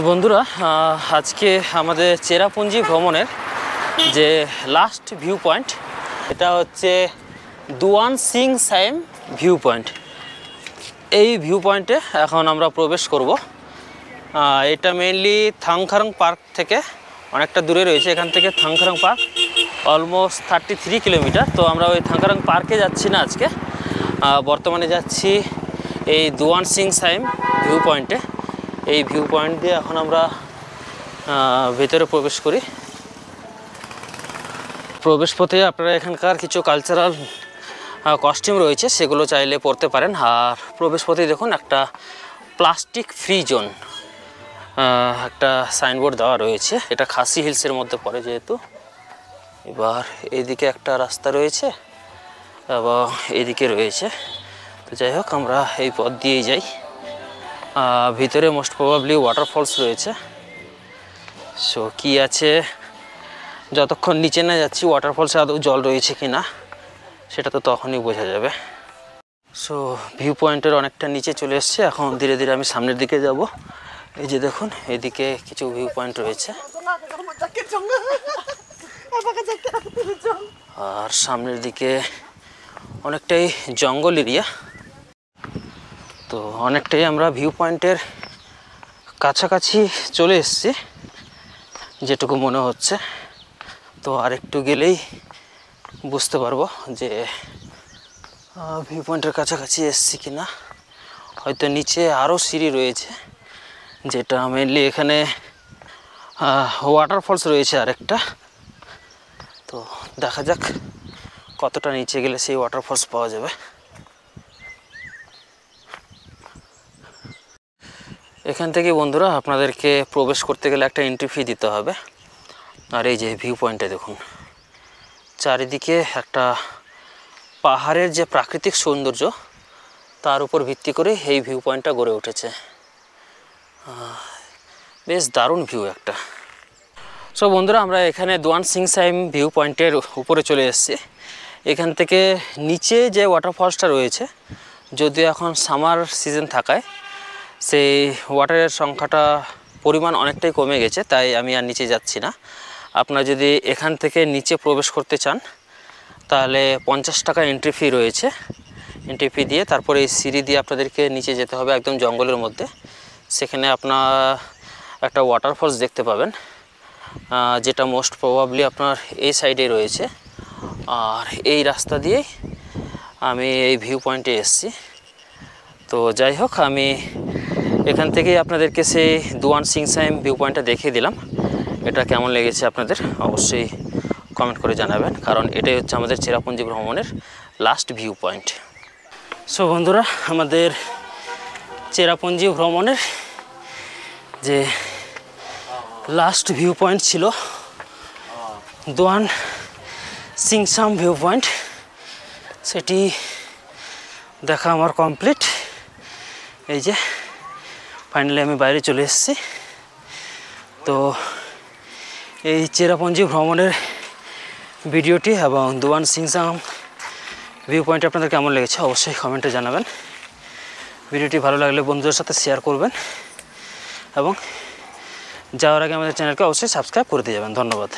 বন্ধুরা, আজকে আমাদের চেরাপুঞ্জি ভ্রমণের যে লাস্ট ভিউ পয়েন্ট, এটা হচ্ছে দুয়ান সিং সাইম ভিউ পয়েন্ট। এই ভিউ পয়েন্টে এখন আমরা প্রবেশ করব। এটা মেইনলি থাংখারাং পার্ক থেকে অনেকটা দূরে রয়েছে। এখান থেকে থাংখারাং পার্ক অলমোস্ট 33 কিলোমিটার। তো আমরা ওই থাংখারাং পার্কে যাচ্ছি না আজকে, বর্তমানে যাচ্ছি এই দুয়ান সিং সাইম ভিউ পয়েন্টে। এই ভিউ পয়েন্ট দিয়ে এখন আমরা ভেতরে প্রবেশ করি। প্রবেশ পথে আপনারা এখানকার কিছু কালচারাল কস্টিউম রয়েছে, সেগুলো চাইলে পরতে পারেন। আর প্রবেশ পথে দেখুন একটা প্লাস্টিক ফ্রি জোন একটা সাইনবোর্ড দেওয়া রয়েছে। এটা খাসি হিলসের মধ্যে পড়ে যেহেতু। এবার এইদিকে একটা রাস্তা রয়েছে এবং এইদিকে রয়েছে। তো যাই হোক, আমরা এই পথ দিয়েই যাই। ভিতরে মোস্ট প্রবাবলি ওয়াটারফলস রয়েছে। সো কি আছে, যতক্ষণ নিচে না যাচ্ছি ওয়াটারফলসে আদৌ জল রয়েছে কি না সেটা তো তখনই বোঝা যাবে। সো ভিউ পয়েন্টের অনেকটা নিচে চলে এসছে। এখন ধীরে ধীরে আমি সামনের দিকে যাব। এই যে দেখুন, এদিকে কিছু ভিউ পয়েন্ট রয়েছে আর সামনের দিকে অনেকটাই জঙ্গল এরিয়া। তো অনেকটাই আমরা ভিউ পয়েন্টের কাছাকাছি চলে এসেছি যেটুকু মনে হচ্ছে। তো আরেকটু গেলেই বুঝতে পারবো যে ভিউ পয়েন্টের কাছাকাছি এসেছি কি না। হয়তো নিচে আরও সিঁড়ি রয়েছে, যেটা মেনলি এখানে ওয়াটারফলস রয়েছে আরেকটা। তো দেখা যাক কতটা নিচে গেলে সেই ওয়াটারফলস পাওয়া যাবে। এখান থেকে বন্ধুরা আপনাদেরকে প্রবেশ করতে গেলে একটা এন্ট্রি ফি দিতে হবে। আর এই যে ভিউ পয়েন্টে দেখুন, চারিদিকে একটা পাহাড়ের যে প্রাকৃতিক সৌন্দর্য তার উপর ভিত্তি করে এই ভিউ পয়েন্টটা গড়ে উঠেছে। বেশ দারুণ ভিউ একটা। সো বন্ধুরা, আমরা এখানে দুয়ান সিং সাইম ভিউ পয়েন্টের উপরে চলে এসেছি। এখান থেকে নিচে যে ওয়াটারফলসটা রয়েছে, যদিও এখন সামার সিজন থাকায় সেই ওয়াটারের সংখ্যাটা পরিমাণ অনেকটাই কমে গেছে, তাই আমি আর নিচে যাচ্ছি না। আপনারা যদি এখান থেকে নিচে প্রবেশ করতে চান তাহলে 50 টাকা এন্ট্রি ফি রয়েছে। এন্ট্রি ফি দিয়ে তারপরে এই সিঁড়ি দিয়ে আপনাদেরকে নিচে যেতে হবে একদম জঙ্গলের মধ্যে। সেখানে আপনার একটা ওয়াটারফলস দেখতে পাবেন, যেটা মোস্ট প্রবাবলি আপনার এই সাইডে রয়েছে। আর এই রাস্তা দিয়েই আমি এই ভিউ পয়েন্টে এসেছি। তো যাই হোক, আমি এখান থেকেই আপনাদেরকে সেই দুয়ান সিং সাইম ভিউ পয়েন্টটা দেখিয়ে দিলাম। এটা কেমন লেগেছে আপনাদের অবশ্যই কমেন্ট করে জানাবেন, কারণ এটাই হচ্ছে আমাদের চেরাপুঞ্জি ভ্রমণের লাস্ট ভিউ পয়েন্ট। সো বন্ধুরা, আমাদের চেরাপুঞ্জি ভ্রমণের যে লাস্ট ভিউ পয়েন্ট ছিল দুয়ান সিং সাম ভিউ পয়েন্ট, সেটি দেখা আমার কমপ্লিট। এই যে ফাইনালি আমি বাইরে চলে এসেছি। তো এই চেরাপুঞ্জি ভ্রমণের ভিডিওটি এবং দুয়ান সিং সাম ভিউ পয়েন্ট আপনাদের কেমন লেগেছে অবশ্যই কমেন্টে জানাবেন। ভিডিওটি ভালো লাগলে বন্ধুদের সাথে শেয়ার করবেন এবং যাওয়ার আগে আমাদের চ্যানেলকে অবশ্যই সাবস্ক্রাইব করে দিয়ে যাবেন। ধন্যবাদ।